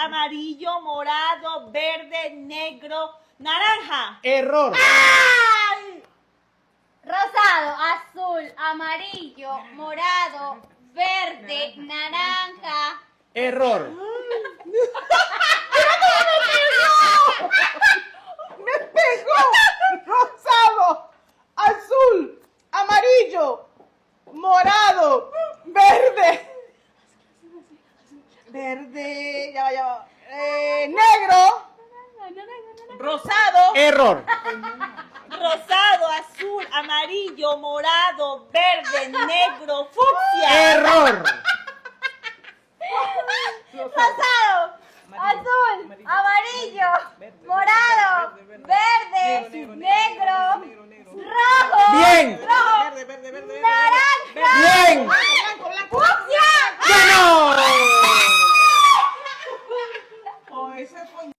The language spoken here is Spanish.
amarillo, morado, verde, negro, naranja. Error. ¡Ay! Rosado, azul, amarillo, morado, verde, naranja. Error. ¡Me pegó! Rosado, azul, amarillo, morado, verde. Verde, ya va. Negro, Rosado, Error. rosado, azul, amarillo, morado, verde, negro, fucsia. Error. Rosado, azul, amarillo, morado, verde, negro, rojo. Bien. Rojo, verde, verde, verde. naranja. Bien. Blanco, blanco. ¡Fucsia! ¡Ganó! Oh, ese fue